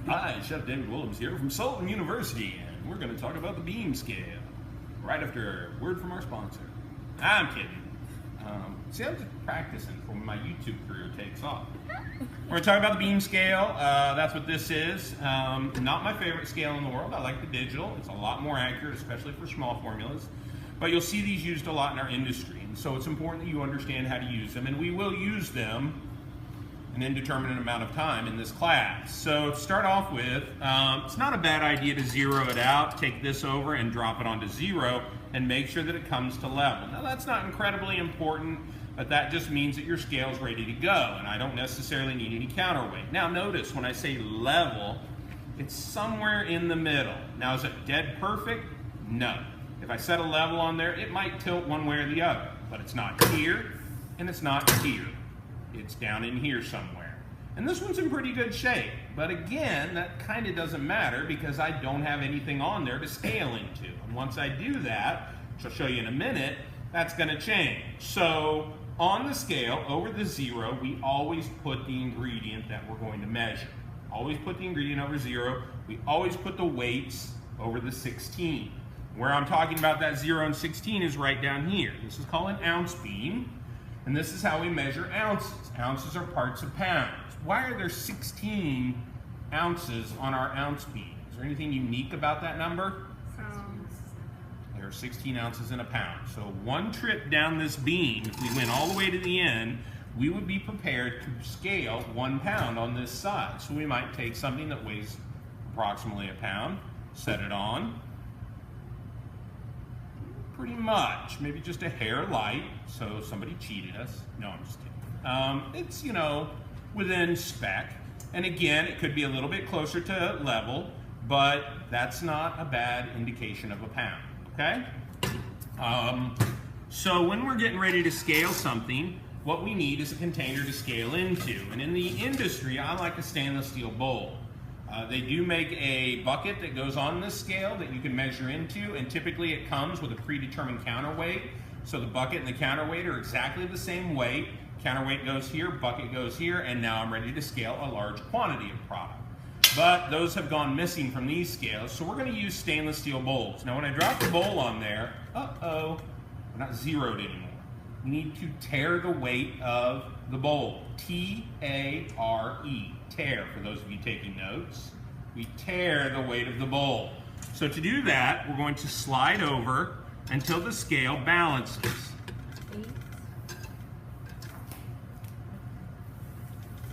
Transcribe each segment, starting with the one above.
Hi, Chef David Woolums here from Sultan University, and we're going to talk about the beam scale right after a word from our sponsor. I'm kidding. See, I'm just practicing for when my YouTube career takes off. We're going to talk about the beam scale. That's what this is. Not my favorite scale in the world. I like the digital. It's a lot more accurate, especially for small formulas. But you'll see these used a lot in our industry, and so it's important that you understand how to use them, and we will use them an indeterminate amount of time in this class. So to start off with, it's not a bad idea to zero it out, take this over and drop it onto 0 and make sure that it comes to level. Now that's not incredibly important, but that just means that your scale is ready to go and I don't necessarily need any counterweight. Now notice when I say level, it's somewhere in the middle. Now is it dead perfect? No. If I set a level on there, it might tilt one way or the other, but it's not here and it's not here. It's down in here somewhere. And this one's in pretty good shape. But again, that kind of doesn't matter because I don't have anything on there to scale into. And once I do that, which I'll show you in a minute, that's going to change. So on the scale, over the 0, we always put the ingredient that we're going to measure. Always put the ingredient over 0. We always put the weights over the 16. Where I'm talking about that 0 and 16 is right down here. This is called an ounce beam. And this is how we measure ounces. Ounces are parts of pounds. Why are there 16 ounces on our ounce beam? Is there anything unique about that number? There are 16 ounces in a pound. So one trip down this beam, if we went all the way to the end, we would be prepared to scale 1 pound on this side. So we might take something that weighs approximately a pound, set it on, pretty much, maybe just a hair light, so somebody cheated us. No, I'm just kidding. It's, you know, within spec. And again, it could be a little bit closer to level, but that's not a bad indication of a pound, okay? So when we're getting ready to scale something, what we need is a container to scale into. And in the industry, I like a stainless steel bowl. They do make a bucket that goes on this scale that you can measure into, and typically it comes with a predetermined counterweight. So the bucket and the counterweight are exactly the same weight. Counterweight goes here, bucket goes here, and now I'm ready to scale a large quantity of product. But those have gone missing from these scales, so we're going to use stainless steel bowls. Now when I drop the bowl on there, we're not zeroed anymore. We need to tare the weight of the bowl. T-A-R-E. Tear, for those of you taking notes. We tear the weight of the bowl. So to do that, we're going to slide over until the scale balances.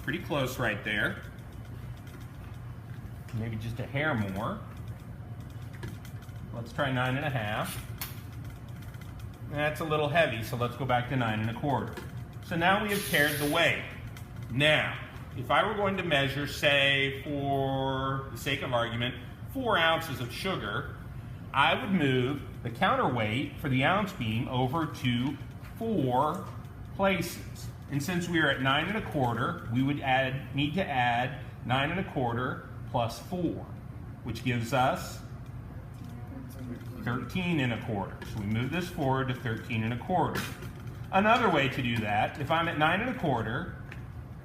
Pretty close right there. Maybe just a hair more. Let's try 9.5. That's a little heavy, so let's go back to 9.25. So now we have tared the weight. Now, if I were going to measure, say, for the sake of argument, 4 ounces of sugar, I would move the counterweight for the ounce beam over to 4 places. And since we are at 9.25, we would need to add 9.25 plus 4, which gives us 13.25. So we move this forward to 13.25. Another way to do that, if I'm at 9.25,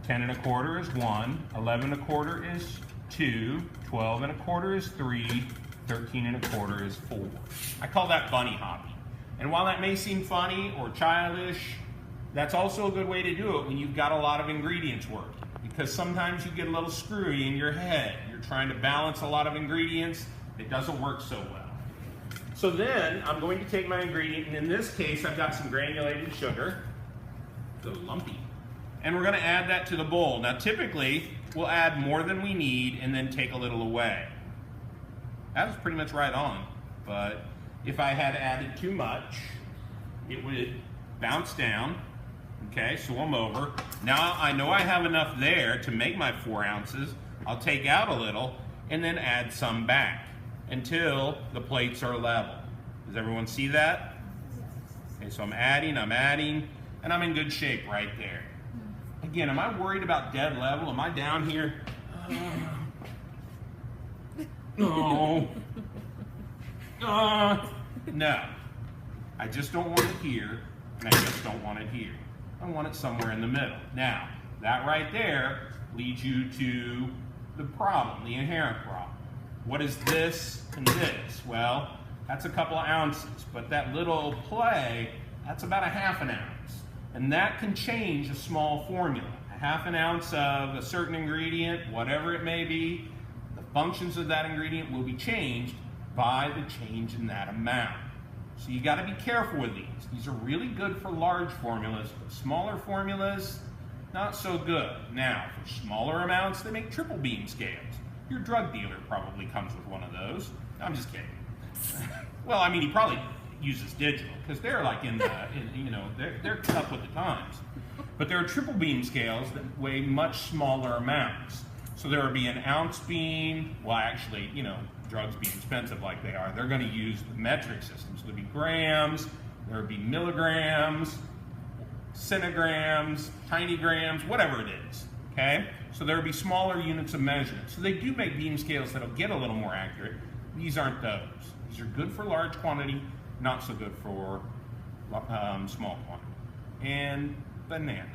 10.25 is 1, 11.25 is 2, 12.25 is 3, 13.25 is 4. I call that bunny hopping. And while that may seem funny or childish, that's also a good way to do it when you've got a lot of ingredients working. Because sometimes you get a little screwy in your head. You're trying to balance a lot of ingredients. It doesn't work so well. So then I'm going to take my ingredient, and in this case I've got some granulated sugar. It's a little lumpy. And we're going to add that to the bowl. Now typically, we'll add more than we need and then take a little away. That was pretty much right on. But if I had added too much, it would bounce down. Okay, so I'm over. Now I know I have enough there to make my 4 ounces. I'll take out a little and then add some back until the plates are level. Does everyone see that? Okay, so I'm adding, and I'm in good shape right there. Again, am I worried about dead level? Am I down here? No. No. I just don't want it here, and I just don't want it here. I want it somewhere in the middle. Now, that right there leads you to the problem, the inherent problem. What is this and this? Well, that's a couple of ounces, but that little play, that's about a half an ounce. And that can change a small formula. A half an ounce of a certain ingredient, whatever it may be, the functions of that ingredient will be changed by the change in that amount. So you got to be careful with these. These are really good for large formulas, but smaller formulas, not so good. Now, for smaller amounts, they make triple beam scales. Your drug dealer probably comes with one of those. I'm just kidding. Well, I mean, he probably uses digital because they're like they're up with the times. But there are triple beam scales that weigh much smaller amounts. So there would be an ounce beam. Well, actually, drugs being expensive like they are, they're going to use the metric system. So there'd be grams, there would be milligrams, centigrams, tiny grams, whatever it is. Okay? So there would be smaller units of measurement. So they do make beam scales that'll get a little more accurate. These aren't those. These are good for large quantity, not so good for small quantity. And bananas.